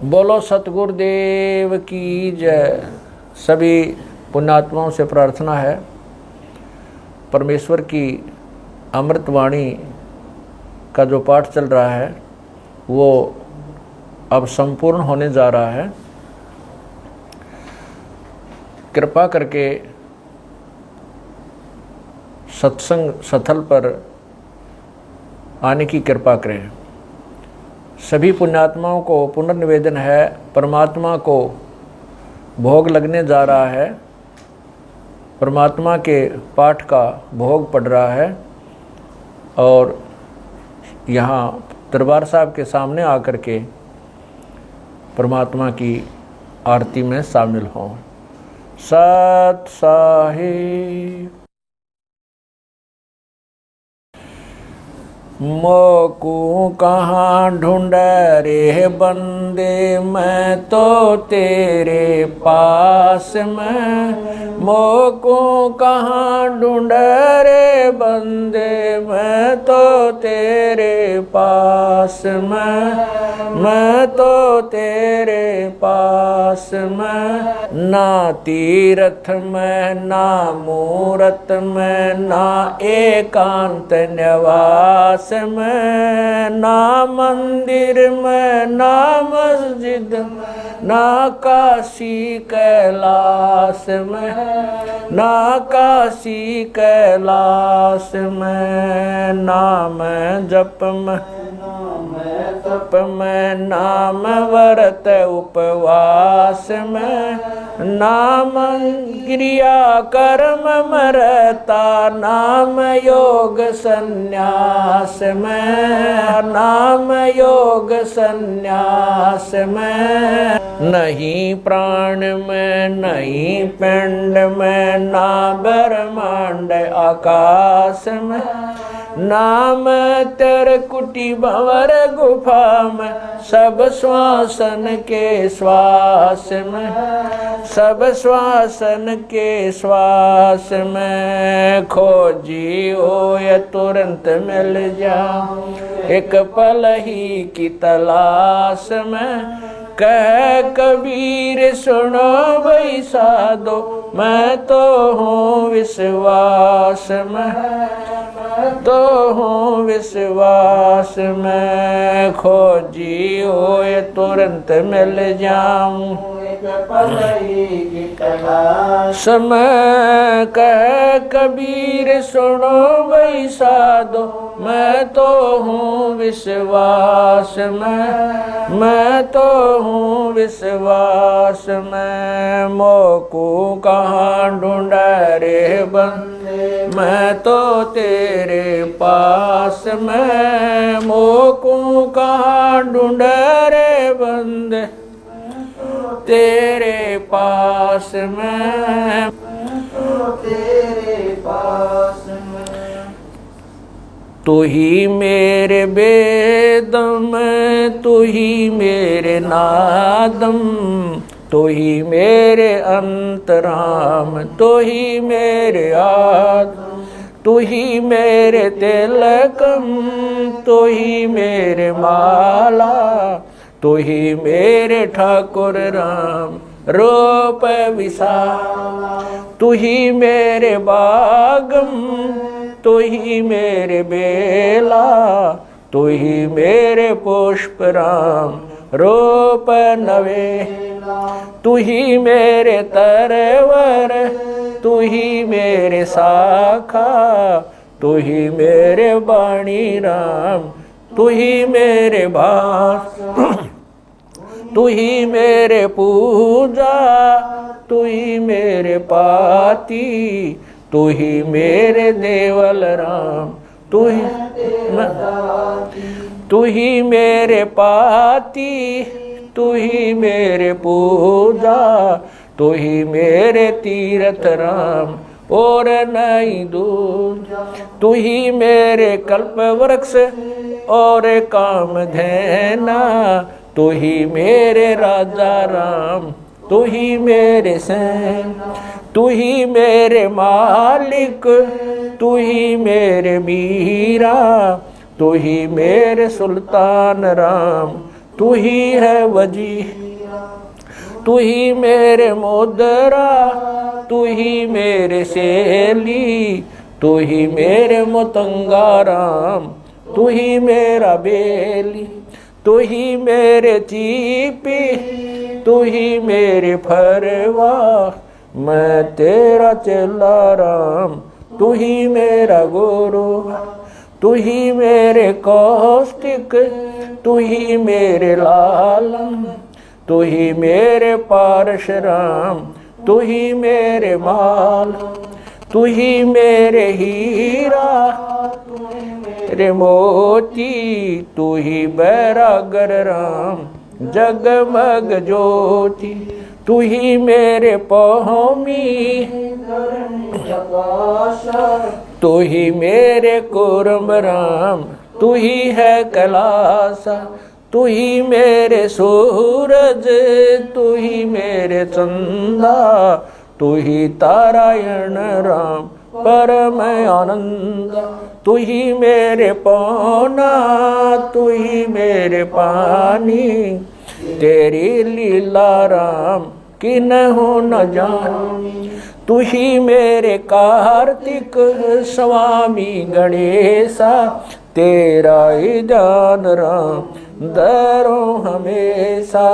बोलो सतगुरुदेव की जय। सभी पुण्यात्माओं से प्रार्थना है, परमेश्वर की अमृतवाणी का जो पाठ चल रहा है वो अब संपूर्ण होने जा रहा है। कृपा करके सत्संग स्थल पर आने की कृपा करें। सभी पुण्यात्माओं को पुनर्निवेदन है, परमात्मा को भोग लगने जा रहा है, परमात्मा के पाठ का भोग पड़ रहा है और यहाँ दरबार साहब के सामने आकर के परमात्मा की आरती में शामिल हों। सत साहिब। मोकू कहाँ ढूंढ रे बंदे, मैं तो तेरे पास में। मोकू कहाँ ढूंढ रे बंदे, मैं तो तेरे पास में। मैं तो तेरे पास में। ना तीरथ में ना मूरत में, ना एकांत निवास में, ना मंदिर में ना मस्जिद में, ना काशी कैलाश में, ना काशी कैलाश में। नाम जप में तप में, नाम व्रत उपवास में, नाम क्रिया कर्म मरता, नाम योग संन्यास में, नाम योग संन्यास में। नहीं प्राण में नहीं पिंड में, ना ब्रह्मांड आकाश में, नाम तेरे कुटी भंवर गुफा में, सब श्वासन के श्वास में, सब श्वासन के श्वास में। खोजी हो या तुरंत मिल जा, एक पल ही की तलाश में। कह कबीर सुनो भाई साधो, मैं तो हूँ विश्वास में, तो हूँ विश्वास में। खोजी हो ये तुरंत मिल जाऊं, समय कह कबीर सुनो भाई साधो, मैं तो हूँ विश्वास में, मैं तो हूँ विश्वास में। मोकू कहाँ ढूंढ रे बंदे, मैं तो तेरे पास में। मोकू कहाँ ढूंढ रे बंदे, तेरे पास में, तेरे पास में। तू ही मेरे बेदम, तू ही मेरे नादम, तू ही मेरे अंतराम, तू ही मेरे आत्म, तू ही मेरे तिलकम, तू ही मेरे माला, तू ही मेरे ठाकुर राम रूप विशाला। तू ही मेरे बागम, तू ही मेरे बेला, तू ही मेरे पुष्प राम रूप नवेला। तू ही मेरे तरवर, तू ही मेरे शाखा, तू ही मेरे बाणी राम, तू ही मेरे भास, तू ही मेरे पूजा, तू ही मेरे पाती, तू ही मेरे देवल राम, तू ही मेरे पाती, तू ही मेरे पूजा, तू ही मेरे तीर्थ राम और नहीं दूजा। तू ही मेरे कल्प वृक्ष और काम धैना, तू ही मेरे राजा राम, तू ही मेरे सैन, तू ही मेरे मालिक, तू ही मेरे मीरा, तू ही मेरे सुल्तान राम, तू ही है वजीर, तू ही मेरे मोदरा, तू ही मेरे सेली, तू ही मेरे मतंगाराम, तू ही मेरा बेली, तू ही मेरे चीपी, तू ही मेरे फरवा, मैं तेरा चेला राम, तू ही मेरा गुरु, तू ही मेरे कौष्टिक, तू ही मेरे लालम, तू ही मेरे पारशुराम, तू ही मेरे माल, तू ही मेरे हीरा, मेरे मोती, तू ही बैरागर राम, जगमग ज्योति, तू ही मेरे पौमी, तू ही मेरे कुर्म राम, तू ही है कैलासा, तू ही मेरे सूरज, तू ही मेरे चंदा, तू ही तारायण राम परम आनंद, तू ही मेरे पौना, तू ही मेरे पानी, तेरी लीला राम किन्हु न जानी, तू ही मेरे कार्तिक स्वामी गणेशा, तेरा ही जान राम दरो हमेशा,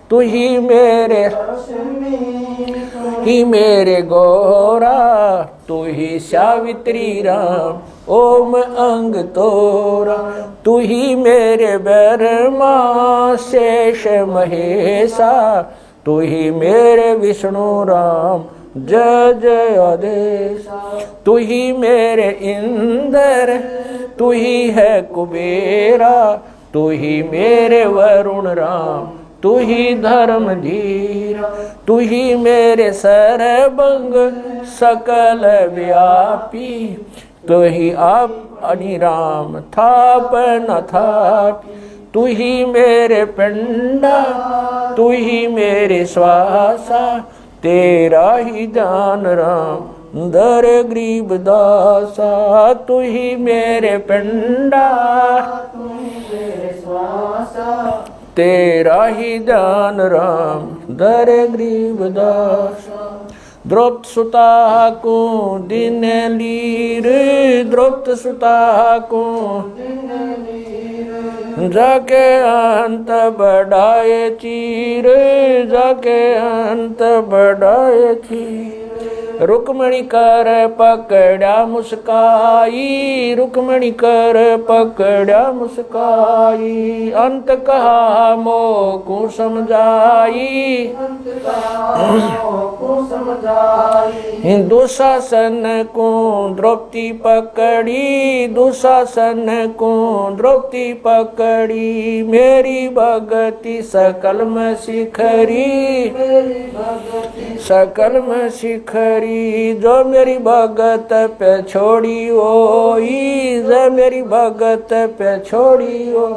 तू ही मेरे गौरा, तू ही सावित्री राम ओम अंग तोरा, तू ही मेरे ब्रह्मा शेष महेशा, तू ही मेरे विष्णु राम जय जय आदेश, तू ही मेरे इंद्र, तू ही है कुबेरा, तू ही मेरे वरुण राम, तू ही धर्म धीरा, तू ही मेरे सर्वंग सकल व्यापी, तू ही आप अनिराम थाप न थापी, तू ही मेरे पिंडा, तू ही मेरे श्वासा, तेरा ही जान राम दर गरीब दासा, तू ही मेरे पिंडा, तू ही मेरे श्वासा, तेरा ही जान राम दर गरीब दासा, द्रौपद सुता को दिन लीर, द्रौपद सुता को जाके अंत बढ़ाए चीर, जाके अंत बढ़ाए चीर, रुक्मणी कर पकड़ा मुस्काई, रुक्मणी कर पकड़ा मुस्काई, अंत कहा मोको समझाई, दुशासन को द्रौपदी पकड़ी, दुशासन को द्रौपदी पकड़ी, मेरी भगति सकल में शिखरी, सकल में शिखरी, जो मेरी भगत पे छोड़ी ओई, जो मेरी भगत पे छोड़ी ओ,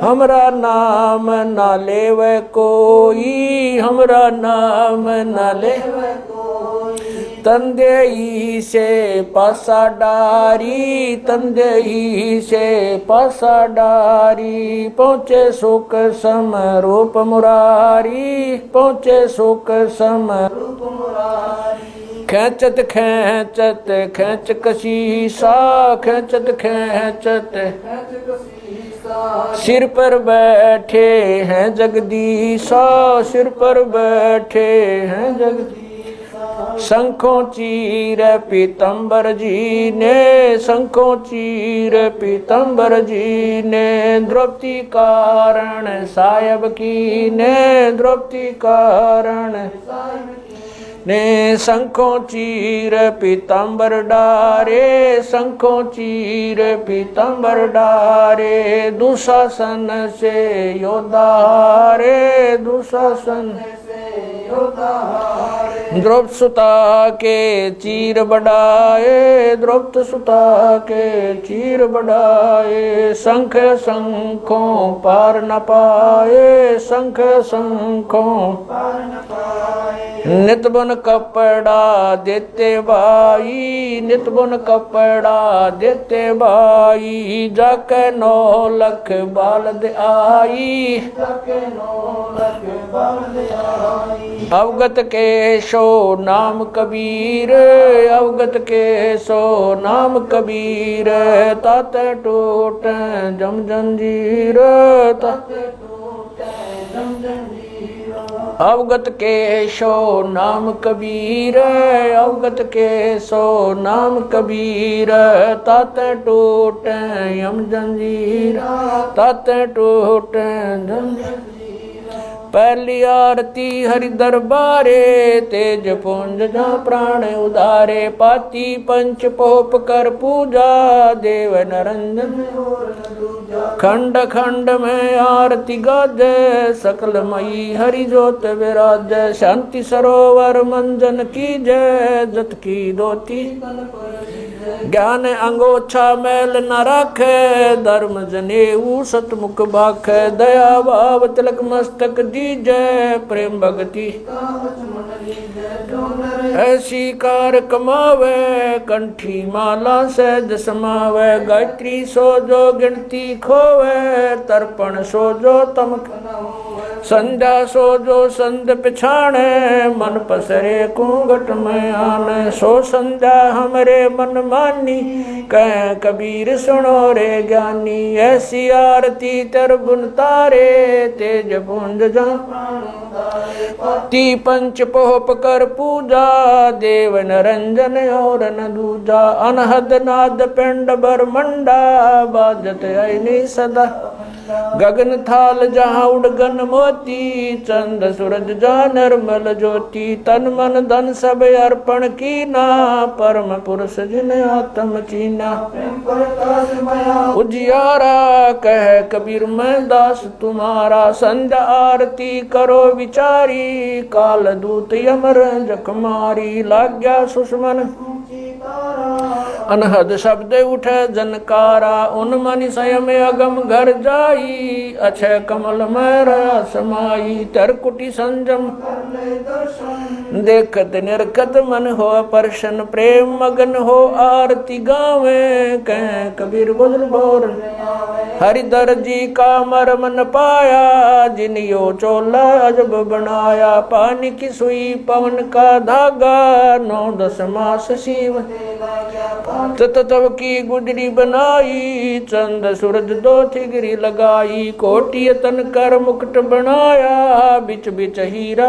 हमरा नाम ना लेवे कोई, हमरा नाम ना लेवे कोई, तंदेई से पासा डारी, तंदेई से पासा डारी, पहुँचे सुख समरूप मुरारी, पहुँचे सुख समरूप मुरारी, खेचत खेचत खेच कशीसा, खेचत खेचत सिर पर बैठे हैं जगदीशा, सिर पर बैठे हैं जगदीशा, शंखों चीर पीतम्बर जी ने, शंखों चीर पीतम्बर जी ने, द्रौपदी कारण सायब की ने, द्रौपदी कारण ने, शंखों चीर पीतम्बर डारे, शंखों चीर पीतम्बर डारे, दुशासन से योद्धा हारे, दुशासन से योद्धा हारे, द्रौपद सुता के चीर बढ़ाए, द्रौपद सुता के चीर बढ़ाए। शंख शंखों पार न पाए, शंख शंखों पार न पाए। नित बुन कपड़ा देते भाई, नित बुन कपड़ा देते भाई। जाके 9 लख बालद आई, जाके 9 लख बालद आई। अवगत के सो नाम कबीर, अवगत के सो नाम कबीर। ताते टूट जम जंजीर, ताते टूट जम जंजीर। अवगत के सो नाम कबीर, अवगत के सो नाम कबीर। ताते टूट यम जंजीर, ताते टूट जम जंजीर। पहली आरती हरि दरबारे, तेज पुंज जा प्राण उदारे। पाती पंच पोप कर पूजा, देव नरंजन खंड खंड में आरती गाजे। सकल मई हरि जोत विराज, शांति सरोवर मंजन की जय। जत की दोती ज्ञान अंगोछा मैल न राखे, धर्म जनेऊ सतमुख भाखे। दया भाव तिलक मस्तक दीजै, प्रेम भगति ऐसी कार कमावे। कंठी माला सहज समावे, गायत्री सो जो गिनती खोवे। तर्पण सो जो तमक संध्या सो जो संध पिछाणे। मन पसरे कुंगट में आने, सो संध्या हमरे मन मानी। कह कबीर सुनो रे ज्ञानी, ऐसी आरती तर बुन तारे। तेज पुंज जा ती पंच पोप कर पूजा, देव नरंजन और न दूजा। अनहद नाद पिंड बरमंडा, बाजत ऐनी सदा। गगन थाल जहाँ उड़गन मोती, चंद सूरज जा निर्मल ज्योति। तन मन धन सब अर्पण कीना, परम पुरुष जिन आत्म चीना। उजियारा कह कबीर मैं दास तुम्हारा। संध्या आरती करो विचारी, काल दूत यमर जख मारी। लाग्या सुषमन अनहद शब्द उठे जनकारा। उन मनि स्वयं अगम घर जाई, अक्षय कमल में समाई। तरकुटी संजम देखत निरखत मन हो प्रसन्न। प्रेम मगन हो आरती गावे, कह कबीर बुझल बोर। हरिदर जी का मरम न पाया, जिनियो चोला अजब बनाया। पानी की सुई पवन का धागा, 9-10 मास शिव तब की गुजरी बनाई। चंद सूरज दो थिगरी लगाई, कोटि तन कर मुकुट बनाया। बिच बिच हीरा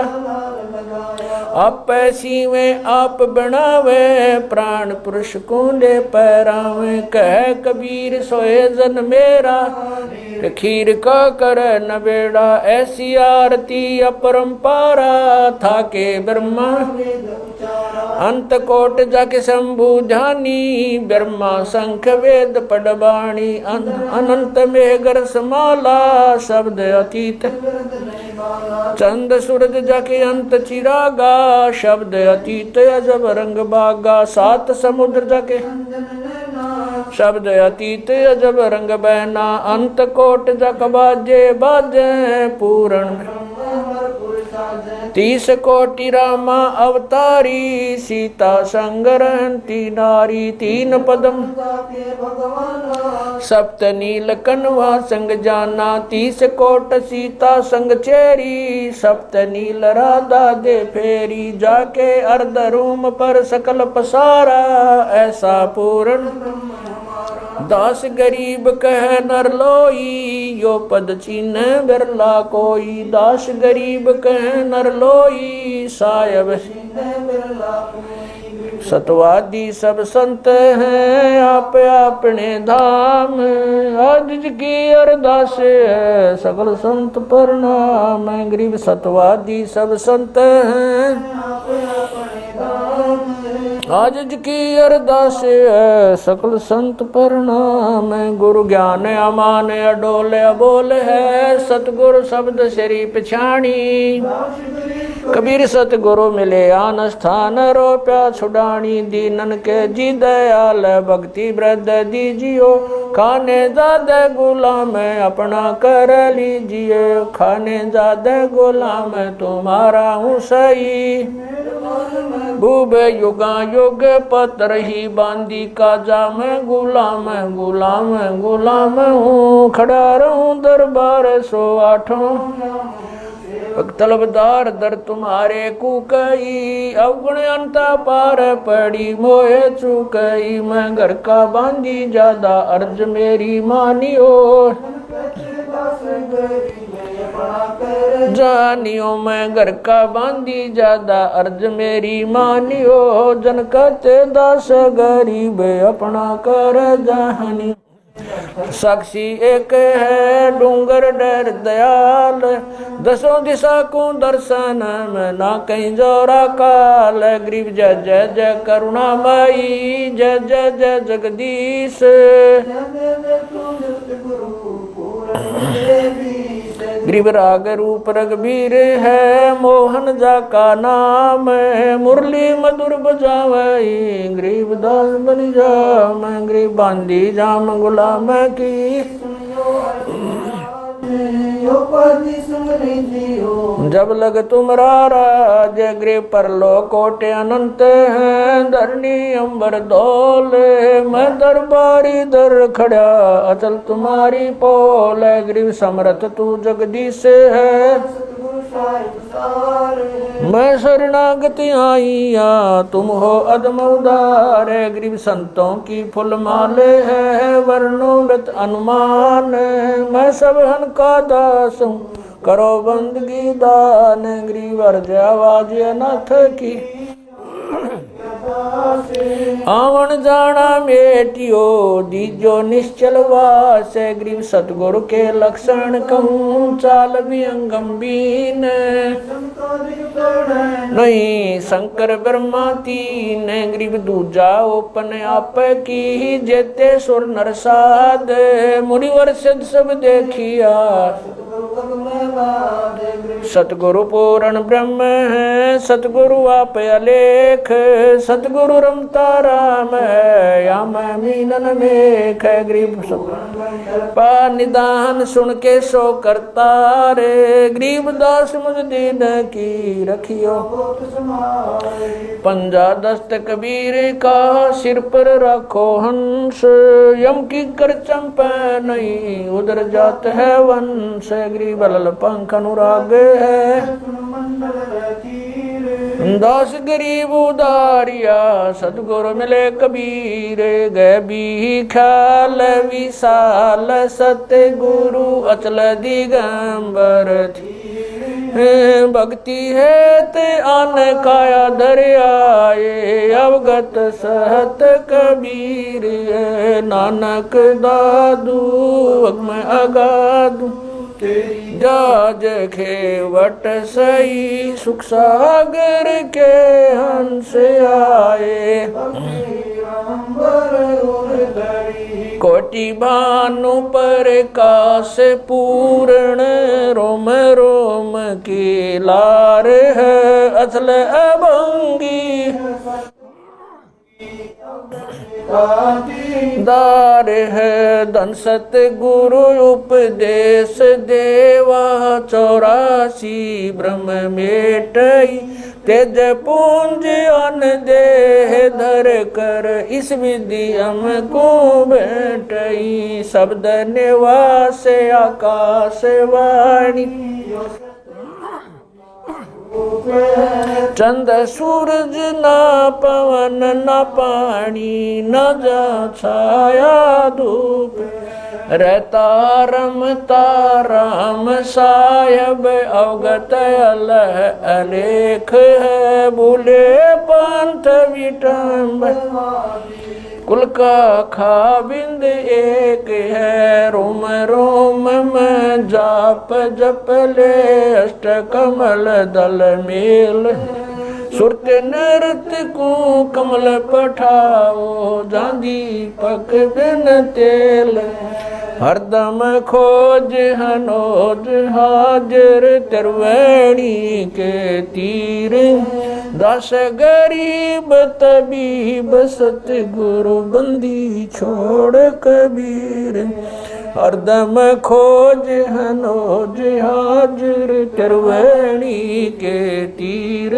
आप सीवे आप बनावे, प्राण पुरुष कूंडे पैरावे। कह कबीर सोए जन मेरा, खीर का कर न बेड़ा। ऐसी आरती अपरंपारा, था के ब्रह्मा अंत कोट जाके शंभु ध्यानी। ब्रह्मा शंख वेद पडबाणी, अनंत मेघर समाला। शब्द अतीत चंद सूरज जाके अंत चिरागा। शब्द अतीत अजब रंग बागा। 7 समुद्र जाके शब्द अतीत अजब रंग बहना। अंत कोट जक बाजे बाजे, पूर्ण 30 कोटि रामा अवतारी। सीता संग रहती नारी, 3 पदम सप्त नील कनवा संग जाना। 30 कोट सीता संग चेरी, सप्त नील राधा दे फेरी। जाके अर्ध रूम पर सकल पसारा, ऐसा पूर्ण 10 गरीब कह नर लोई। यो पद चीन बिरला कोई, 10 गरीब कह नर लोई। सायब सतवादी सब संत हैं, आप अपने धाम। आज की अरदास है सकल संत प्रणाम। गरीब सतवादी सब संत हैं, आज की अरदास है सकल संत प्रणाम। गुरु ज्ञान अमान अडोल अबोल है, सतगुरु शब्द श्री पछाणी। कबीर सतगुरु मिले आन स्थान रोप्या छुड़ानी दीनन के जी दयाल भक्ति वृद्ध दीजियो खाने ज्यादा गुलाम अपना कर लीजिए खाने ज्यादा गुलाम तुम्हारा हूँ सही भूब युगा युग पत्र ही बांदी का जाम गुलाम गुलाम गुलाम हूँ खड़ा रहूं दरबार 108 तलबदार दर तुम्हारे कुकई अवगुण अंता पार पड़ी मोहे चुकई मैं घर का बांधी ज्यादा अर्ज मेरी मानियो जानियो मैं घर का बांधी ज्यादा अर्ज मेरी मानियो जन कहते दास गरीब अपना कर जहानी साक्षी एक है डूंगर डर दयाल दसों दिशा को दर्शन में ना कहीं जोरा काल गरीब जय जय जय करुणामयी जय जय जय जगदीश गरीब राग रूप रघुबीर है मोहन जा का नाम मुरली मधुर बजावई गरीब दास बन जा मैं गरीब बांधी जाम गुलाम की जब लग तुम्हारा जय गृह पर लो कोटे अनंत हैं धरनी अंबर दौल मैं दरबारी दर खड़ा अचल तुम्हारी पोल गरीब समर्थ तू जगदीश है मैं शरणागति आईया तुम हो अदम उदार गरीब संतों की फुल माले है वर्णोगत अनुमान मैं सब हन का दास हूँ करो बंदगी दान गरीब अर्ज आवाज अनाथ की आवन जाना मेटियो दीजो निश्चल वास गरीब सतगुरु के लक्षण कहूँ चाल भी गंभीर नहीं शंकर ब्रह्मा तीन गरीब दूजा ओपन आप की जेते सुर नरसाद मुनिवर सिद्ध सब देखिया सतगुरु पूर्ण ब्रह्म है सतगुरु आप अलेख सतगुरु रमता राम है या मैं मीनन में गरीब पा निदान सुन के सो करता रे गरीब दास मुझ दीन की रखियो पंजा दस्त कबीर का सिर पर रखो हंस यम की कर चंपा नहीं उधर जात है वंश गरीब लल पंख अनुराग है दास गरीब उदारिया सतगुरु मिले कबीर गए भी ख्याल विशाल सत्य गुरु अचल दिगंबर थी भक्ति है ते आन काया दरियाए अवगत सहत कबीर नानक दादू मैं अगादू जाज खेवट सही सुख सागर के हंस आए कोटि भानु पर काश पूर्ण रोम रोम की लार है असल अभंगी दार है धन सत गुरु उपदेश देवा 84 ब्रह्म मेटई तेज पूंज अन देह धर कर इस विधि हमको बैठई शब्द निवास आकाश वाणी चंद सूरज ना पवन न पानी न जा छाया धूप रहता रमता राम सायब अवगत अलह अलेख है भूले पंथ विटम्ब कुल का खाबिंद एक है रोम रोम में जाप जप ले अष्ट कमल दल मेल सुरत नृत्य को कमल पठाओ जांदी पक बिन तेल हरदम खोज हनोज हाजिर त्रिवेणी के तीर दस गरीब तबीब सतगुरु बंदी छोड़ कबीर हरदम खोज हनोज हाजिर त्रिवेणी के तीर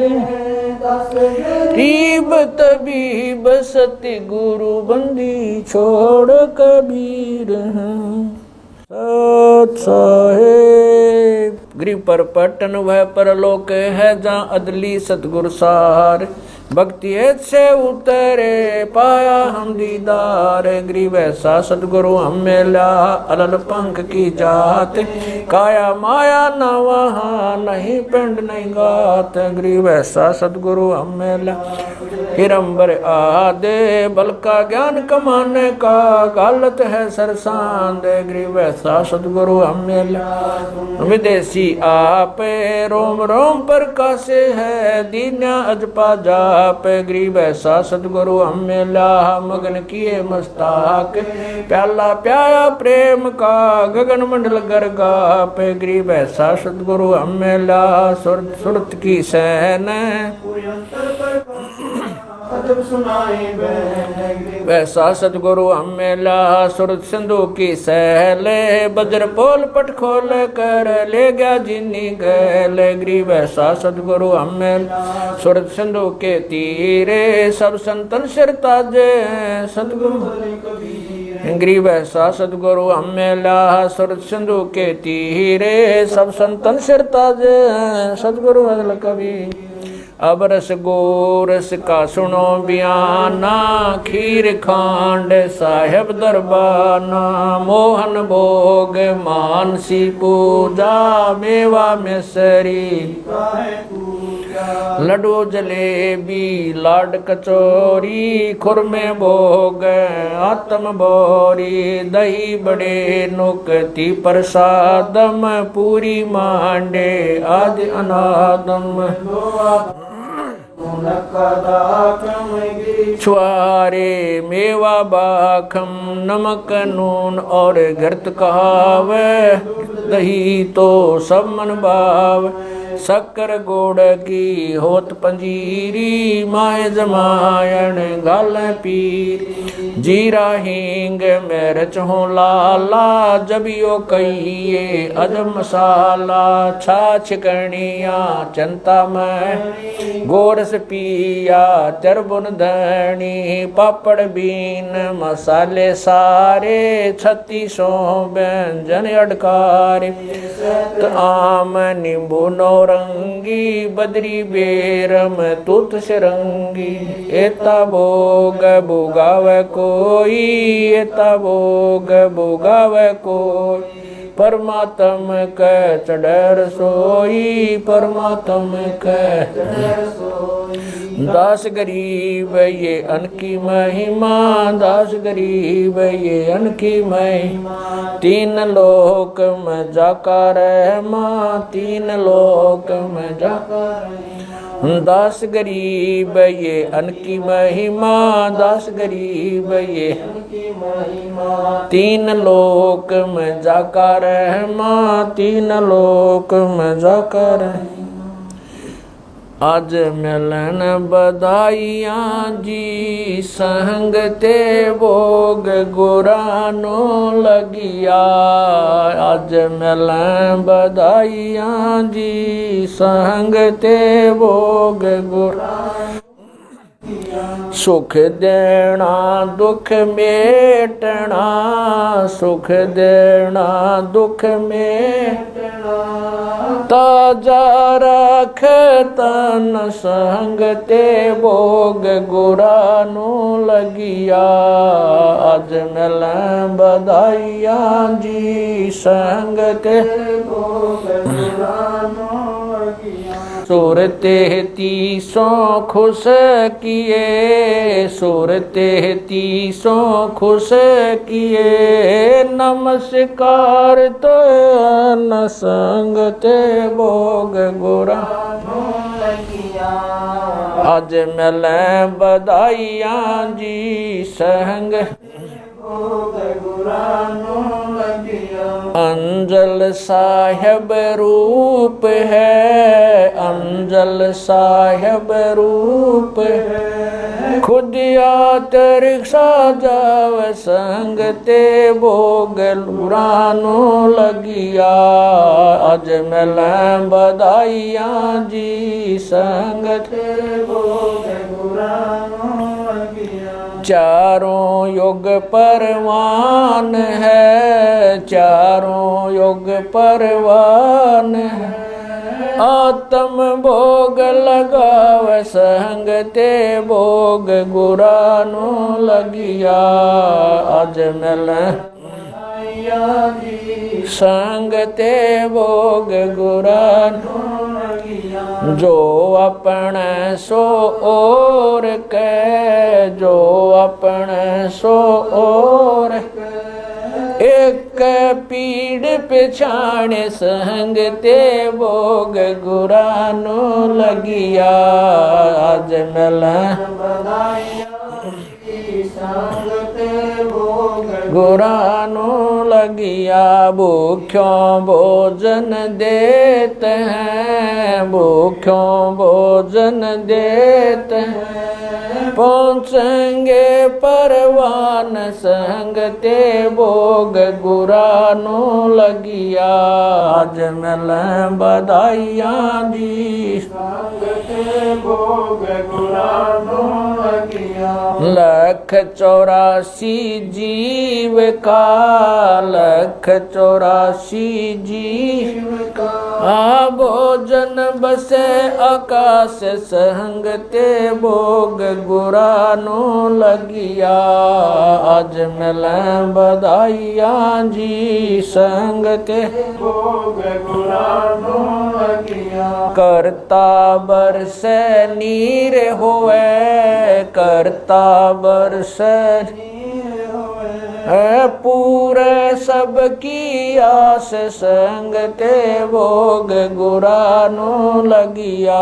गरीब तबीब सतगुरु बंदी छोड़ कबीर सत साहेब गरीब पर पटन वह परलोक है जहाँ अदली सतगुर सार भक्ति से उतरे पाया हम दीदार गरीब ऐसा सतगुरु हम मिला अलल पंख की जात काया माया न वहाँ नहीं पिंड नहीं गात गरीब ऐसा सतगुरु हम मिला हिरंबर आदे बल का ज्ञान कमाने का गालत है सरसांद गरीब ऐसा सतगुरु हम मिला विदेशी आप रोम रोम पर कासे है दीन्या अजपा जाप गरीब ऐसा सतगुरु हम मिला मगन किए मस्ताक प्याला प्याया प्रेम का गगन मंडल गरगाप गरीब ऐसा सतगुरु हम मिला सुरत की सहन वैसा सतगुरु हम मिला सुरत सिंधु की सहले बज्र पोल पट खोल कर ले गया जिन्नी गैल गरीब ऐसा सतगुरु हम मिला सुरत सिंधु के तीरे सब संतन सिर ताजे सतगुरु गरीब ऐसा सतगुरु हम मिला सुरत सिंधु के तीरे सब संतन सिर ताजे सतगुरु अगल कवि अब रस गोरस का सुनो बयाना खीर खांड साहेब दरबाना मोहन भोग मानसी पूजा मेवा मिसरी लड्डू जलेबी लाड कचौरी खुरमे भोग आत्म बोरी दही बड़े नुकती प्रसादम पूरी मांडे आदि अनादम छुआरे मेवा बाखम नमक नून और घृत कहाव दही तो सब मन भाव शक्कर गोड़ की होत पंजीरी माए जमायण गाल पीर जीरा हींग मिर्च हो लाला जबियो कहिए अजब मसाला छाछ कणिया चंता में गोरस पिया चरबुन धनी पापड़ बीन मसाले सारे 3600 व्यंजन अडकारे आम नींबू नौरंगी बदरी बेरम तुत सिरंगी एता भोग भोगाव कोई एता भोग भोगाव कोई परमात्म कै चढ़र सोई परमात्म कै दास गरीब ये अनकी महिमा दास गरीब ये अनकी महिमा तीन लोक में जाका रहमा तीन लोक में जाका दास गरीब ये अनकी महिमा दास गरीब ये तीन लोक में जाका रहमा तीन लोक में जाका रहमा आज मिलन बधाइयाँ जी संगते भोग गुरानो लगिया आज मिलन बधाइयाँ जी संगते भोग गुरानो सुख देना दुख मेटना सुख देना दुख मेटना ताजा रख तन संगते भोग गुरानो लगिया आज मिलन बधाइयाँ जी संगते भोग गुरानो लगिया सुरते तीसों खुश किए सुरते तीसों खुश किए नमस्कार तो न संगते भोग गुरा आज मिले बधाइयाँ जी संग भोग गुरानो अंजल साहिब रूप है, अंजल साहिब रूप है। खुद आतर साजाव संग ते भोग गुरानो लगिया। अज मिल बधाइया जी संग ते भोग गुरानो लगिया। चारों युग परवान है, चारों युग परवान है। आत्म भोग लगाव संग ते भोग गुरानो लगिया। अज मिल संग ते भोग गुरानो लगिया। जो अपने सो और कै, जो अपने सो और एक पीड़ पिछाण संग ते भोग गुरानो लगिया। आज मिल संग ते भोग गुरानो लगिया। भूख्यों भोजन देत हैं, भूख्यों भोजन देत हैं। पहुँचेंगे परवान संग ते भोग गुरानो लगिया। आज मिल बधाइया जी संग ते भोग गुरानो लगिया। लख 84 जीव का, लख 84 जीव का। भोजन बसे आकाश संग ते भोग गुरानो लगिया। आज मिल बधाइया जी संग ते भोग गुरानो लगिया। करता बरसे नीर होवे, करता बरसे है पूरे सबकी आस संग ते भोग गुरानो लगिया।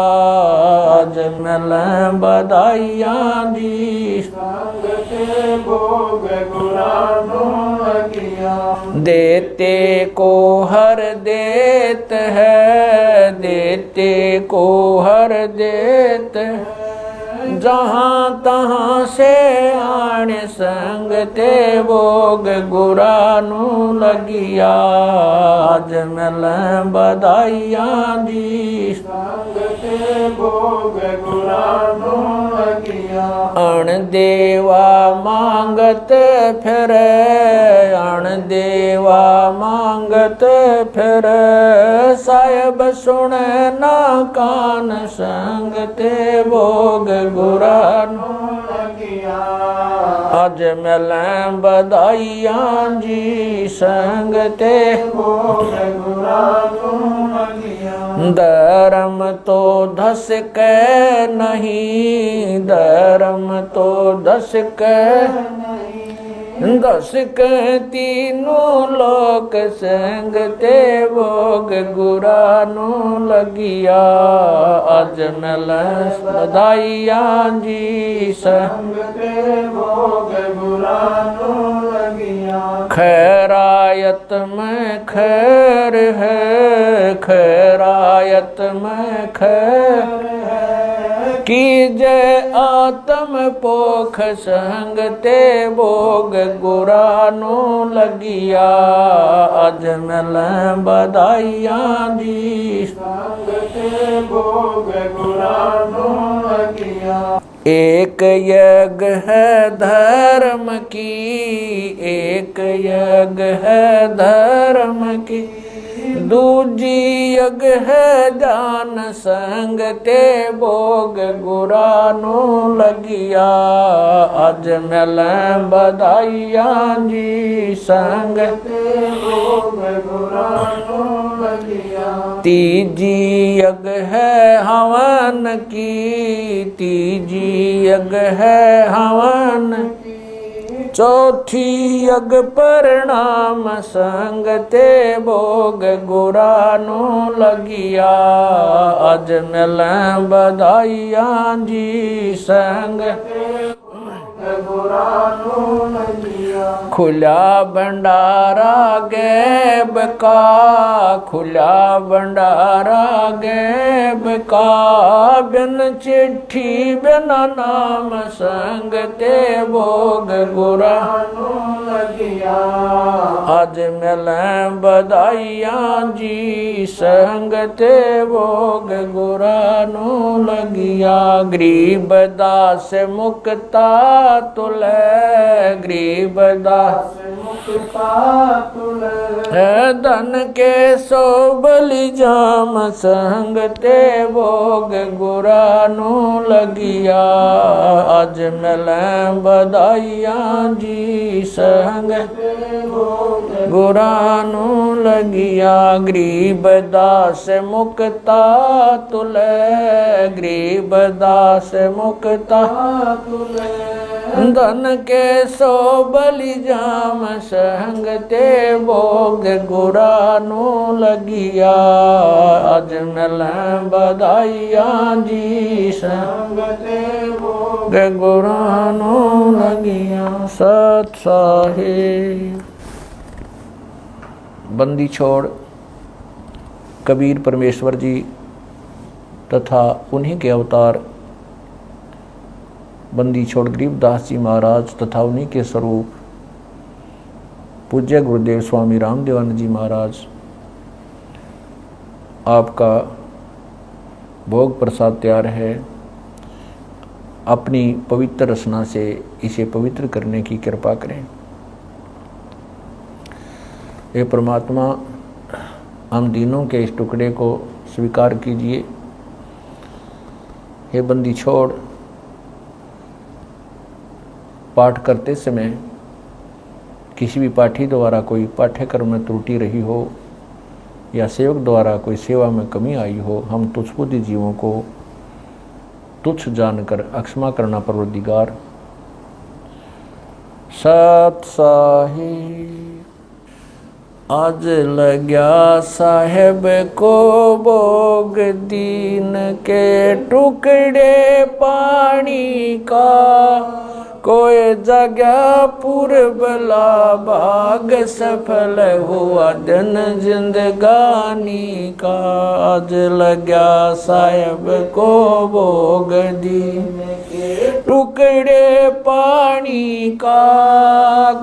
आज मिल बधाइया जी संग ते भोग गुरानो लगिया। देते को हर देत है, देते को हर देत है। जहाँ तहाँ से आण संग ते भोग गुरानो लगिया। आज मिल बधाइया जी संग ते भोग गुरानो लगिया। अण देवा मांगत फिरे, अण देवा मांगत फिरे। साहिब सुने ना कान संग ते भोग गुरानो लगिया। आज मिल बधाइया जी संग ते भोग गुरानो लगिया। धर्म तो धस के नहीं, धर्म तो धस के नहीं। दस के तीनों लोक संग ते भोग गुरानो लगिया। आज मिल बधाइया जी संग ते भोग गुरानो लगिया। खैरायत में खैर है, खैरायत में खैर है। कीजय आत्म पोख संग ते भोग गुरानो लगिया। आज मिल बधाइया जी संग ते भोग गुरानो लगिया। एक यज्ञ है धर्म की, एक यज्ञ है धर्म की। दूजी यज्ञ है जान संग ते भोग गुरानो लगिया। आज मिल बधाइया जी संग ते भोग गुरानो लगिया। तीजी यज्ञ है हवन की, तीजी यज्ञ है हवन की। चौथी यज्ञ परिणाम संग ते भोग गुरानो लगिया। आज मिल बधाइया जी संग ते भोग गुरानो लगिया। खुला भंडारा गैब का, खुला भंडारा गैब का, बिन चिट्ठी बिना नाम संगते भोग गुरा लगिया। आज मिलें बधाइयाँ जी संगते भोग गुरा नो लगिया। गरीब दास मुक्ता तुले, गरीब दास मुक्ता तुले, धन के सो बलि जाम संगते भोग गुरा नो लगिया। आज मिलें बधाइयाँ जी संगते भोग गुरा नो लगिया। गरीब दास मुक्ता तुले, गरीब दास मुक्ता तुले, धन के सो बलि जाम संगते भोग गुरा नो लगिया। आज मिलें बधाइयाँ जी संगते भोग गुरा नो लगिया। सत साहिब। बंदी छोड़ कबीर परमेश्वर जी तथा उन्हीं के अवतार बंदी छोड़ गरीबदास जी महाराज तथा उन्हीं के स्वरूप पूज्य गुरुदेव स्वामी रामदेवानंद जी महाराज, आपका भोग प्रसाद तैयार है। अपनी पवित्र रचना से इसे पवित्र करने की कृपा करें। हे परमात्मा, हम दीनों के इस टुकड़े को स्वीकार कीजिए। हे बंदी छोड़ पाठ करते समय किसी भी पाठी द्वारा कोई पाठ्यक्रम में त्रुटि रही हो या सेवक द्वारा कोई सेवा में कमी आई हो, हम तुच्छबुद्धि जीवों को तुच्छ जानकर अक्षमा करना परवरदिगार। सत साहिब। आज लग्या साहेब को भोग दीन के टुकड़े पानी का, कोई जगह पूर्वला भाग सफल हुआ दिन जिंदगानी का। आज लग्या साहेब को भोग दीन के टुकड़े पानी का,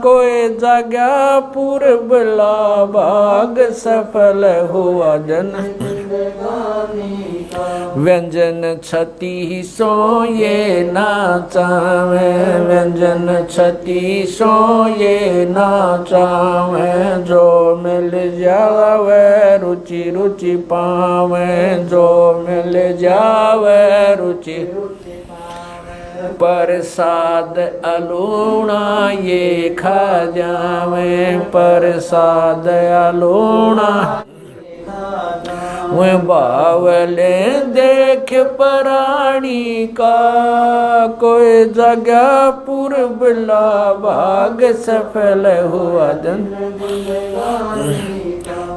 कोई जगह पूर्वला भाग सफल हुआ जन जिंदगानी का। व्यंजन छती सो ये नाचावे, व्यंजन छती सो ये नाचावे, जो मिल जावे रुचि रुचि पावे, जो मिल जावे रुचि रुचि पावे। प्रसाद अलूणा ये खा जावे, प्रसाद अलूणा वे बावले देख प्राणी का, कोई जगह पूर्वला भाग सफल हुआ दिन।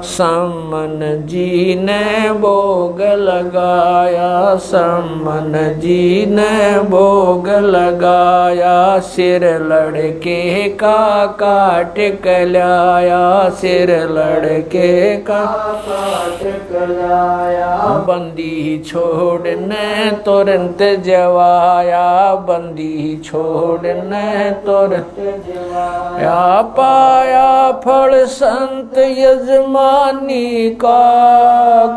सम्मन जी ने भोग लगाया, सम्मन जी ने भोग लगाया, सिर लड़के का काट कलाया, सिर लड़के का काट कलाया। बंदी छोड़ने तुरंत जवाया, बंदी छोड़ने तुरंत जवाया। पाया फल संत यजमानी का,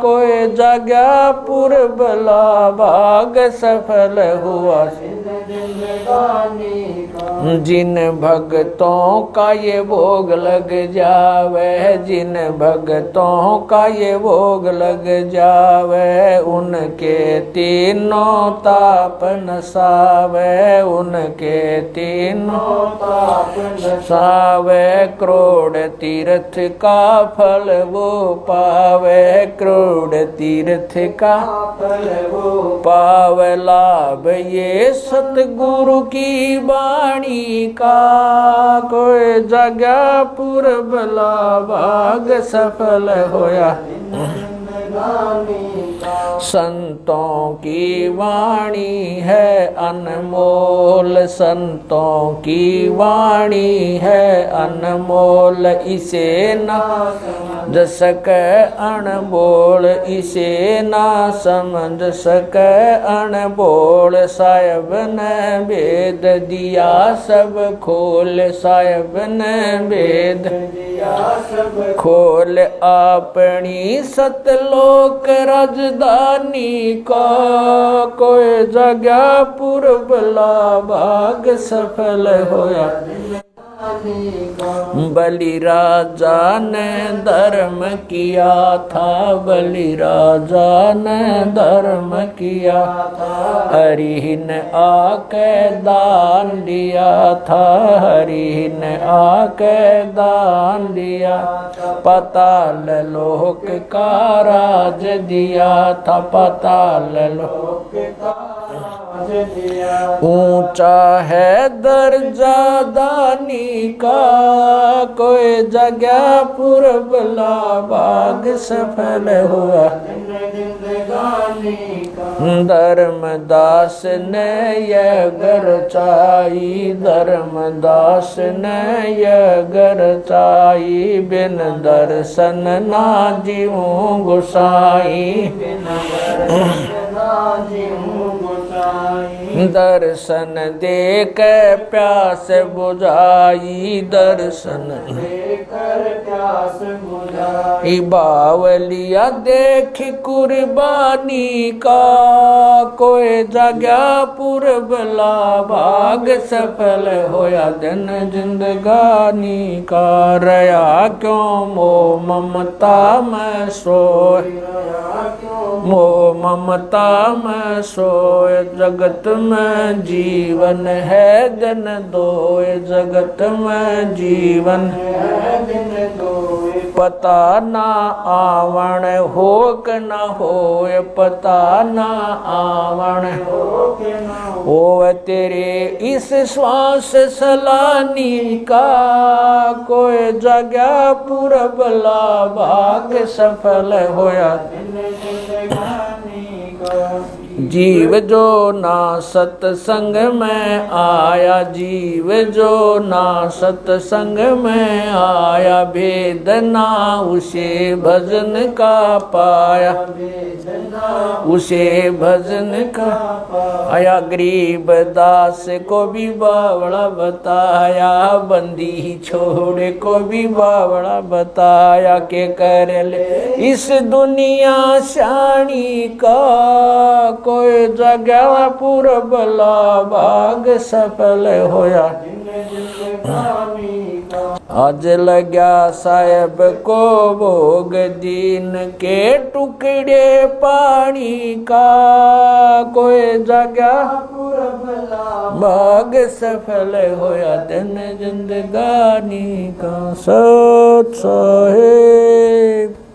कोई जगह पूर्वला भाग सफल हुआ जिंदगानी का। जिन भक्तों का ये भोग लग जावे, जिन भक्तों का ये भोग लग जावे, उनके तीनों ताप नसावे, उनके तीनों ताप नसावे। करोड़ तीर्थ का फल वो पावे, करोड़ तीर्थ का फल वो पावे। लाभ ये सतगुरु की वाणी का, कोई जगह पूर्वला भाग सफल होया। संतों की वाणी है अनमोल, संतों की वाणी है अनमोल, इसे ना समझ सके अनबोल, इसे ना समझ सके अनबोल। साहिब ने भेद दिया सब खोल, साहिब ने भेद दिया सब खोल, अपनी सतलोक राजधानी का कोई जगह पूर्वला भाग सफल होया। बलि राजा ने धर्म किया था, बलि राजा ने धर्म किया था, हरि ने आके दान दिया था, हरि ने आके दान दिया। पाताल लोक का राज दिया था, पाताल लोक का राज दिया। ऊंचा है दर्जा दानी का कोई जगह पूर्वला भाग सफल हुआ। धर्मदास ने यह गरचाई, धर्मदास ने यह गरचाई, बिन दर्शन ना जीऊं गोसाई, दर्शन देख प्यास बुझाई, दर्शन देकर प्यास बुझाई। बावलिया देख कुर्बानी का कोई जगह पूर्वला भाग सफल होया। दिन जिंदगानी का रया क्यों मोह ममता में सोए, मोह ममता में सोए। जगत में जीवन है दिन दोए, जगत में जीवन है दिन दोए। पता ना आवण हो के न होए, पता ना आवण हो के न होए। तेरे इस श्वास सलानी का कोई जगह पूरबला भाग सफल होया। जीव जो ना सत्संग में आया, जीव जो ना सत्संग में आया, भेद ना उसे भजन का पाया, उसे भजन का पाया। गरीब दास को भी बावड़ा बताया, बंदी छोड़े को भी बावड़ा बताया। के कर ले इस दुनिया शानी का कोई जगह पूरबला भाग सफल होया। आज लग्या साहेब को भोग दीन के टुकड़े पानी का कोई जगह पूरबला भाग सफल होया। दिन जिंदगानी का सत साहेब।